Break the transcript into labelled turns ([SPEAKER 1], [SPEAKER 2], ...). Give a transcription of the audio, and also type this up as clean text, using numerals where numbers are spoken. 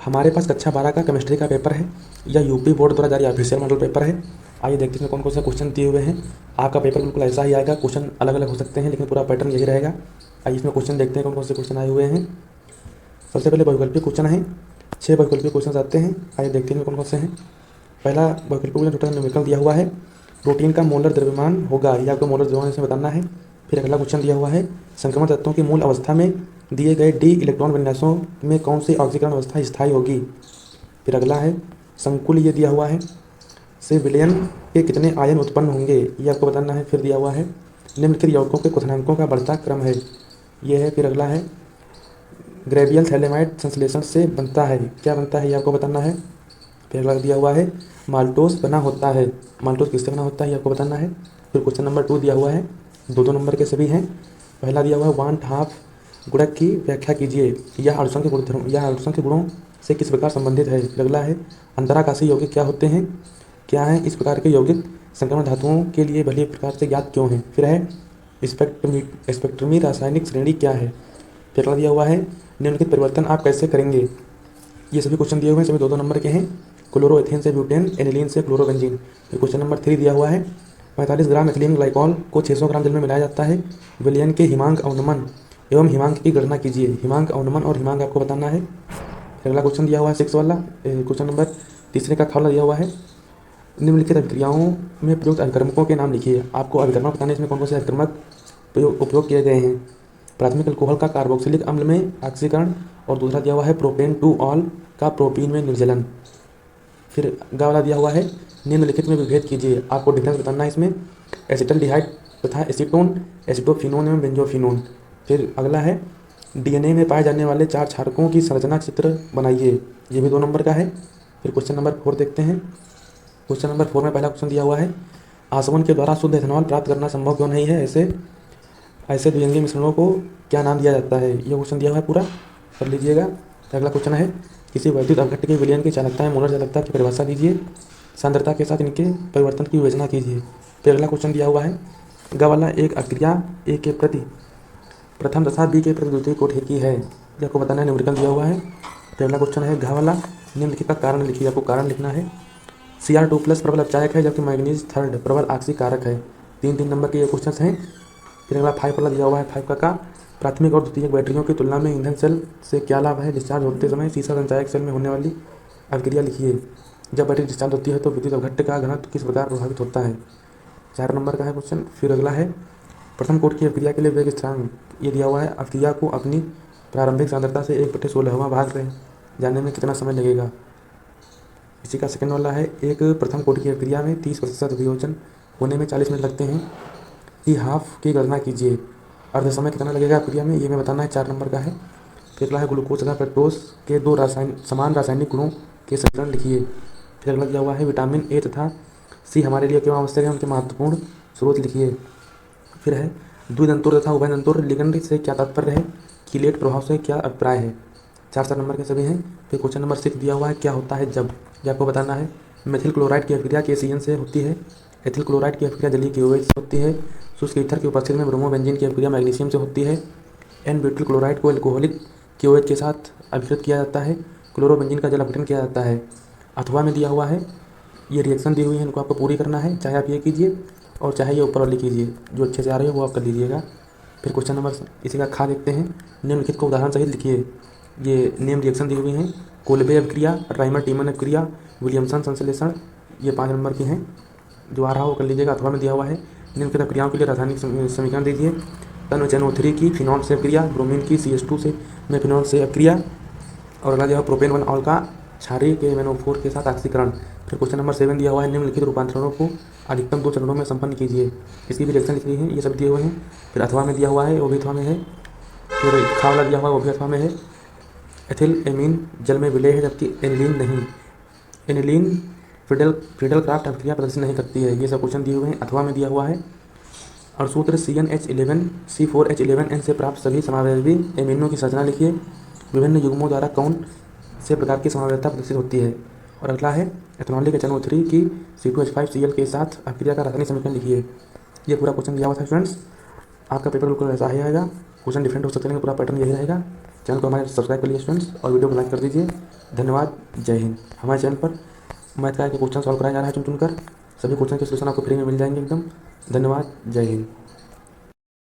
[SPEAKER 1] हमारे पास कक्षा 12 का केमिस्ट्री का पेपर है, यह यूपी बोर्ड द्वारा जारी ऑफिशियल मॉडल पेपर है। आइए देखते हैं इसमें कौन कौन से क्वेश्चन दिए हुए हैं। आपका पेपर बिल्कुल ऐसा ही आएगा, क्वेश्चन अलग अलग हो सकते हैं लेकिन पूरा पैटर्न यही रहेगा। आइए इसमें क्वेश्चन देखते हैं कौन कौन से क्वेश्चन आए हुए हैं। सबसे पहले बहुविकल्पीय क्वेश्चन है, 6 बहुविकल्पीय क्वेश्चन आते हैं। आइए देखते हैं कौन कौन से हैं। पहला बहुविकल्पीय क्वेश्चन टोटल न्यूमेरिकल दिया हुआ है, प्रोटीन का मोलर द्रव्यमान होगा, यह आपको मोलर द्रव्यमान इसमें बताना है। फिर अगला क्वेश्चन दिया हुआ है, संक्रमण तत्वों की मूल अवस्था में दिए गए डी इलेक्ट्रॉन विन्यासों में कौन सी ऑक्सीकरण अवस्था स्थायी होगी। फिर अगला है, संकुल ये दिया हुआ है, से विलयन के कितने आयन उत्पन्न होंगे, ये आपको बताना है। फिर दिया हुआ है, निम्नलिखित यौगिकों के क्वथनांकों का बढ़ता क्रम है, ये है। फिर अगला है, ग्रेवियल थैलेमाइड संश्लेषण से बनता है, क्या बनता है ये आपको बताना है। फिर अगला दिया हुआ है, माल्टोस बना होता है, माल्टोस किससे बना होता है ये आपको बताना है। फिर क्वेश्चन नंबर 2 दिया हुआ है, दो नंबर के सभी हैं। पहला दिया हुआ है, वांट हाफ गुणक की व्याख्या कीजिए, यह आवर्षण के गुणों से किस प्रकार संबंधित है। फिर अगला है, अंतराकाशी यौगिक क्या होते हैं, क्या है इस प्रकार के यौगिक संक्रमण धातुओं के लिए भली प्रकार से ज्ञात क्यों हैं। फिर है, स्पेक्ट्रमी रासायनिक श्रेणी क्या है। फिर अगला दिया हुआ है, निम्नलिखित परिवर्तन आप कैसे करेंगे। ये सभी क्वेश्चन दिए हुए हैं, सभी दो नंबर के हैं। क्लोरोएथेन से ब्यूटेन, एनिलीन से क्लोरोबेंजीन। फिर क्वेश्चन नंबर 3 दिया हुआ है, 45 ग्राम एथिलीन ग्लाइकॉल को 600 ग्राम जल में मिलाया जाता है, विलयन के हिमांक अवनमन एवं हिमांक की गणना कीजिए। हिमांक अवनमन और हिमांक आपको बताना है। फिर अगला क्वेश्चन दिया हुआ है 6 वाला, क्वेश्चन नंबर तीसरे का खाला दिया हुआ है, निम्नलिखित अभिक्रियाओं में प्रयुक्त अभिकर्मकों के नाम लिखिए। आपको अभिकर्मक बताने इसमें कौन कौन से अभिकर्मक उपयोग किए गए हैं। प्राथमिक अल्कोहल का कार्बोक्सिलिक अम्ल में ऑक्सीकरण, और दूसरा दिया हुआ है प्रोपेन टू ऑल का प्रोपीन में निर्जलन। फिर अगला वाला दिया हुआ है, निम्नलिखित में विभेद कीजिए, आपको डिफरेंस बताना है इसमें, एसिटल्डिहाइड तथा एसीटोन, एसिटोफिनोन एवं बेंजोफिनोन। फिर अगला है, डीएनए में पाए जाने वाले 4 क्षारकों की संरचना चित्र बनाइए, ये भी 2 नंबर का है। फिर क्वेश्चन नंबर 4 देखते हैं। क्वेश्चन नंबर 4 में पहला क्वेश्चन दिया हुआ है, आसवन के द्वारा शुद्ध एथेनॉल प्राप्त करना संभव क्यों नहीं है, ऐसे ऐसे द्विअंगी मिश्रणों को क्या नाम दिया जाता है, ये क्वेश्चन दिया हुआ है, पूरा कर लीजिएगा। फिर अगला क्वेश्चन है, किसी वैद्युत अपघट्य के विलयन की चालकता में मोलर चालकता की परिभाषा दीजिए, सांद्रता के साथ इनके परिवर्तन की विवेचना कीजिए। फिर अगला क्वेश्चन दिया हुआ है, ग वाला एक अक्रिया ए के प्रति प्रथम तथा बी के प्रति द्वितीय को ठेकी है, ये आपको बताना है, न्यूमेरिकल दिया हुआ है। फिर अगला क्वेश्चन है, घ वाला निम्नलिखित का कारण लिखिए, आपको कारण लिखना है। Cr2+ प्रबल अपचायक है, जबकि मैग्नीज थर्ड प्रबल ऑक्सीकारक है। 3 नंबर के ये क्वेश्चन हैं। फिर अगला 5 वाला दिया हुआ है, 5 का प्राथमिक और द्वितीयक बैटरियों की तुलना में ईंधन सेल से क्या लाभ है, डिस्चार्ज होते समय सीसा संचायक सेल में होने वाली अभिक्रिया लिखिए। जब बैटरी डिस्चार्ज होती है तो विद्युत अपघट्य का घनत्व किस प्रकार प्रभावित होता है। 4 नंबर का है क्वेश्चन। फिर अगला है, प्रथम कोट की अभिक्रिया के लिए वेग स्थिरांक ये दिया हुआ है, अभिक्रिया को अपनी प्रारंभिक सांद्रता से 1/16वां भाग रहे जाने में कितना समय लगेगा। इसी का सेकंड वाला है, एक प्रथम कोटि की अभिक्रिया में 30% वियोजन होने में 40 मिनट लगते हैं, की हाफ की गणना कीजिए। अर्ध समय कितना लगेगा अभिक्रिया में, ये मैं बताना है, 4 नंबर का है। फिर अगला है, ग्लूकोज तथा फ्रक्टोज के 2 समान रासायनिक गुणों के समीकरण लिखिए। फिर अगला दिया हुआ है, विटामिन ए तथा सी हमारे लिए क्यों आवश्यक है, उनके महत्वपूर्ण स्रोत लिखिए। फिर है, द्विदंतुर तथा उभयदंतुर लिगंड से क्या तात्पर्य है, कीलेट प्रभाव से क्या अभिप्राय है। 4 नंबर के सभी हैं। फिर क्वेश्चन नंबर 6 दिया हुआ है, क्या होता है जब, ये आपको बताना है। मेथिल क्लोराइड की अभिक्रिया KCN से होती है, एथिल क्लोराइड की अभिक्रिया जलीय क्लोराइड से होती है, शुष्क ईथर की उपस्थिति में ब्रोमोबेंजीन की अभिक्रिया मैग्नीशियम से होती है, एन ब्यूटिल क्लोराइड को एल्कोहलिक KOH के साथ अभिकृत किया जाता है, क्लोरोबेंजीन का जल अपघटन किया जाता है। अथवा में दिया हुआ है, ये रिएक्शन दी हुई है, इनको आपको पूरी करना है, चाहे आप ये कीजिए और चाहे ये ऊपर वाली कीजिए, जो अच्छे से आ रही है वो आप कर लीजिएगा। फिर क्वेश्चन नंबर इसी का खा देखते हैं, निम्नलिखित को उदाहरण सहित लिखिए। ये नेम रिएक्शन दी हुई हैं, कोल्बे अभिक्रिया, राइमर टीमन अभिक्रिया, विलियमसन संश्लेषण, ये 5 नंबर की हैं, जो आ रहा हो वो कर लीजिएगा। अथवा में दिया हुआ है, निम्नलिखित अभिक्रियाओं के लिए रासायनिक समीकरण दीजिए। NO3 की फिनॉल से अभिक्रिया, ब्रोमीन की CH2 से में फिनॉल से अभिक्रिया, और अगला दिया हुआ प्रोपेन 1 ऑल का क्षारीय के MnO4 के साथ ऑक्सीकरण। फिर क्वेश्चन नंबर 7 दिया हुआ है, निम्नलिखित रूपांतरणों को अधिकतम 2 चरणों में संपन्न कीजिए, इसकी भी रिएक्शन लिखनी है, ये सब दिए हुए हैं। फिर अथवा में दिया हुआ है, वो भी अथवा में है। फिर खा वाला दिया हुआ है, वो भी अथवा में है। एथिल एमीन जल में विलय है, जबकि एनिलीन नहीं। एनिलीन फ्रीडल क्राफ्ट अभिक्रिया प्रदर्शित नहीं करती है, ये सब क्वेश्चन दिए हुए हैं, अथवा में दिया हुआ है। और सूत्र CnH11 C4H11N से प्राप्त सभी समावयवी एमिनो की संरचना लिखिए। विभिन्न युग्मों द्वारा कौन से प्रकार की समावयवता प्रदर्शित होती है। और अगला है, एथेनॉलिक HNO3 की C2H5Cl के साथ अभिक्रिया का रासायनिक समीकरण लिखिए। ये पूरा क्वेश्चन दिया हुआ था स्टूडेंट्स। आपका पेपर बिल्कुल ऐसा ही आएगा, क्वेश्चन डिफरेंट हो सकते हैं, पूरा पैटर्न यही रहेगा। चैनल को हमारे सब्सक्राइब कर लीजिए स्टूडेंट्स, और वीडियो को लाइक कर दीजिए। धन्यवाद, जय हिंद। हमारे चैनल पर मैथ का क्वेश्चन सॉल्व कराया जा रहा है चुन चुन कर। सभी क्वेश्चन के सोल्यूशन आपको फ्री में मिल जाएंगे एकदम। धन्यवाद, जय हिंद।